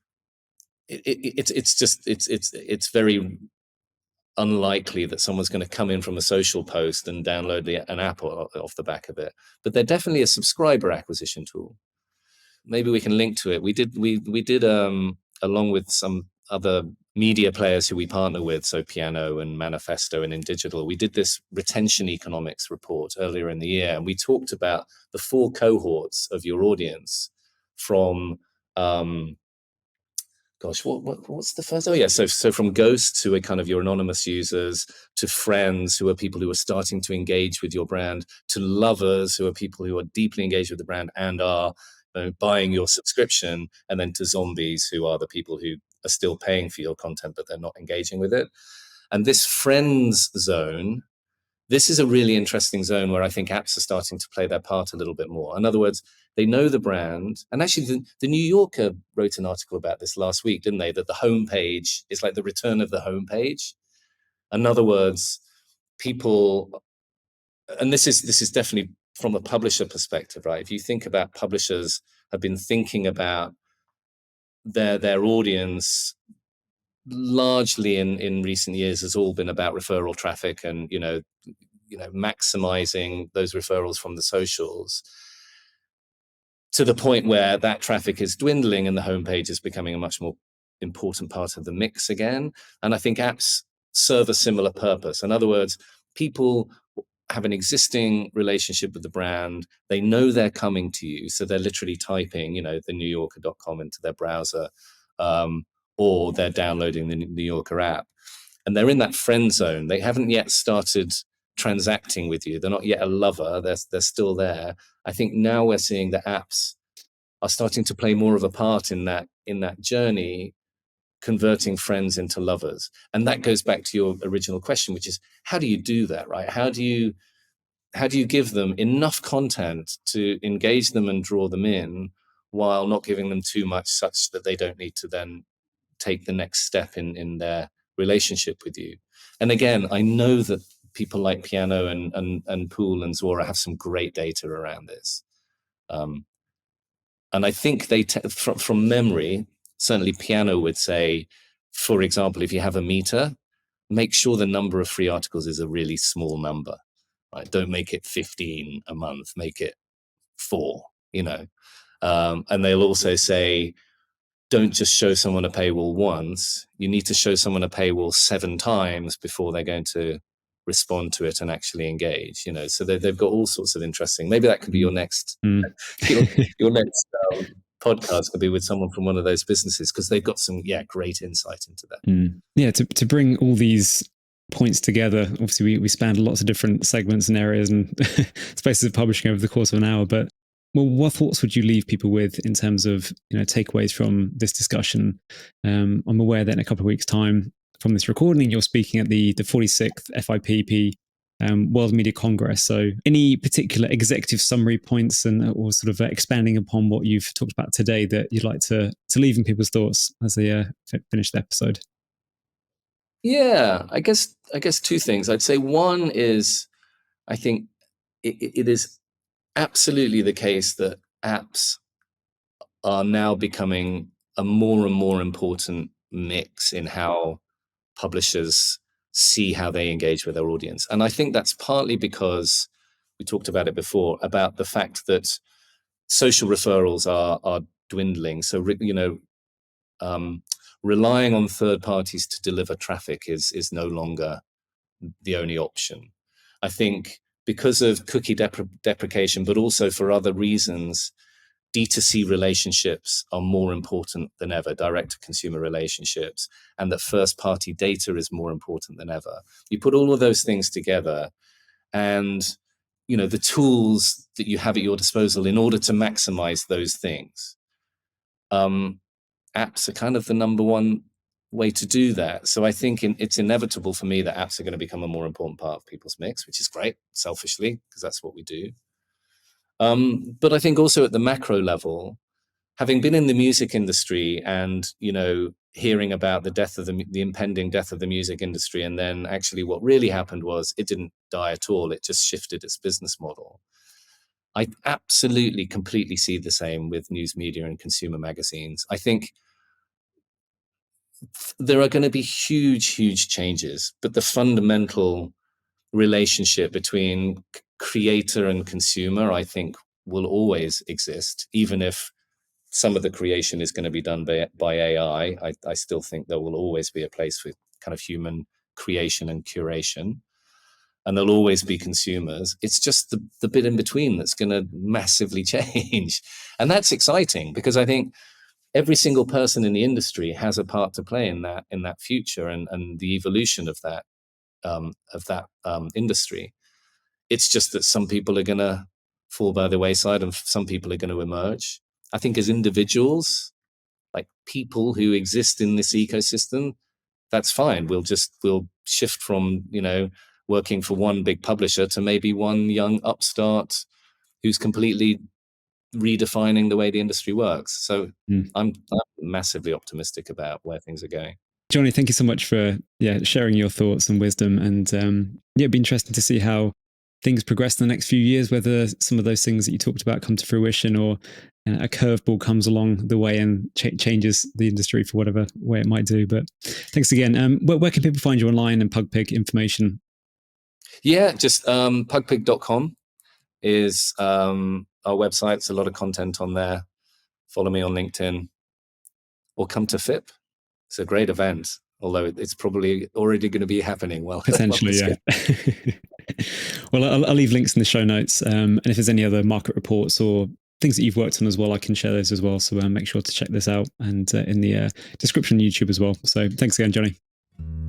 it's very unlikely that someone's going to come in from a social post and download an app off the back of it. But they're definitely a subscriber acquisition tool. Maybe we can link to it. We did along with some other media players who we partner with, so Piano and Manifesto and In Digital, we did this retention economics report earlier in the year, and we talked about the 4 cohorts of your audience from what's the first? Oh yeah, so from ghosts, who are kind of your anonymous users, to friends, who are people who are starting to engage with your brand, to lovers, who are people who are deeply engaged with the brand and are buying your subscription, and then to zombies, who are the people who are still paying for your content but they're not engaging with it. And this friends zone, this is a really interesting zone where I think apps are starting to play their part a little bit more. In other words, they know the brand. And actually, the New Yorker wrote an article about this last week, didn't they? That the homepage is like the return of the homepage. In other words, people, and this is definitely from a publisher perspective, right? If you think about, publishers have been thinking about their audience largely in recent years has all been about referral traffic and maximizing those referrals from the socials, to the point where that traffic is dwindling and the homepage is becoming a much more important part of the mix again. And I think apps serve a similar purpose. In other words, people have an existing relationship with the brand. They know they're coming to you, so they're literally typing, the newyorker.com into their browser, or they're downloading the New Yorker app, and they're in that friend zone. They haven't yet started transacting with you. They're not yet a lover. They're still there. I think now we're seeing that apps are starting to play more of a part in that journey, converting friends into lovers. And that goes back to your original question, which is, how do you do that, right? How do you give them enough content to engage them and draw them in, while not giving them too much, such that they don't need to then take the next step in their relationship with you? And again, I know that people like Piano and Pool and Zuora have some great data around this. And I think they, from memory, certainly Piano would say, for example, if you have a meter, make sure the number of free articles is a really small number. Right? Don't make it 15 a month, make it 4, and they'll also say, don't just show someone a paywall once. You need to show someone a paywall 7 times before they're going to respond to it and actually engage. So they've got all sorts of interesting. Maybe that could be your next your next podcast could be with someone from one of those businesses, because they've got some great insight into that. Yeah, to bring all these points together. Obviously, we spanned lots of different segments and areas and spaces of publishing over the course of an hour, but Well, what thoughts would you leave people with in terms of takeaways from this discussion? I'm aware that in a couple of weeks' time from this recording, you're speaking at the 46th FIPP World Media Congress. So, any particular executive summary points or sort of expanding upon what you've talked about today that you'd like to leave in people's thoughts as they finish the episode? Yeah, I guess two things. I'd say one is, I think it is absolutely the case that apps are now becoming a more and more important mix in how publishers see how they engage with their audience. And I think that's partly because we talked about it before, about the fact that social referrals are dwindling. So, relying on third parties to deliver traffic is no longer the only option. I think because of cookie deprecation, but also for other reasons, D2C relationships are more important than ever, direct to consumer relationships, and that first party data is more important than ever. You put all of those things together, and the tools that you have at your disposal in order to maximize those things, apps are kind of the number one way to do that. So I think it's inevitable for me that apps are going to become a more important part of people's mix, which is great, selfishly, because that's what we do. But I think also at the macro level, having been in the music industry and hearing about the impending death of the music industry, and then actually what really happened was it didn't die at all, it just shifted its business model. I absolutely completely see the same with news media and consumer magazines. I think there are going to be huge changes, but the fundamental relationship between creator and consumer, I think, will always exist, even if some of the creation is going to be done by AI. I still think there will always be a place for kind of human creation and curation, and there'll always be consumers. It's just the bit in between that's going to massively change. And that's exciting, because I think every single person in the industry has a part to play in that future and the evolution of that industry. It's just that some people are going to fall by the wayside and some people are going to emerge. I think as individuals, like people who exist in this ecosystem, that's fine. We'll shift from, working for one big publisher to maybe one young upstart who's completely redefining the way the industry works. So I'm massively optimistic about where things are going. Jonny, thank you so much for sharing your thoughts and wisdom. And it'd be interesting to see how things progress in the next few years, whether some of those things that you talked about come to fruition, or a curveball comes along the way and changes the industry for whatever way it might do. But thanks again. Where can people find you online and Pugpig information? Yeah, just pugpig.com is our website. It's a lot of content on there. Follow me on LinkedIn or come to FIP. It's a great event, although it's probably already going to be happening. Well, potentially, yeah. Well, I'll leave links in the show notes. And if there's any other market reports or things that you've worked on as well, I can share those as well. So make sure to check this out, and in the description on YouTube as well. So thanks again, Jonny.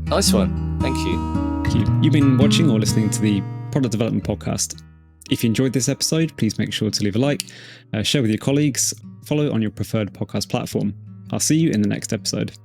Nice one. Thank you. Thank you. You've been watching or listening to the Product Development Podcast. If you enjoyed this episode, please make sure to leave a like, share with your colleagues, follow on your preferred podcast platform. I'll see you in the next episode.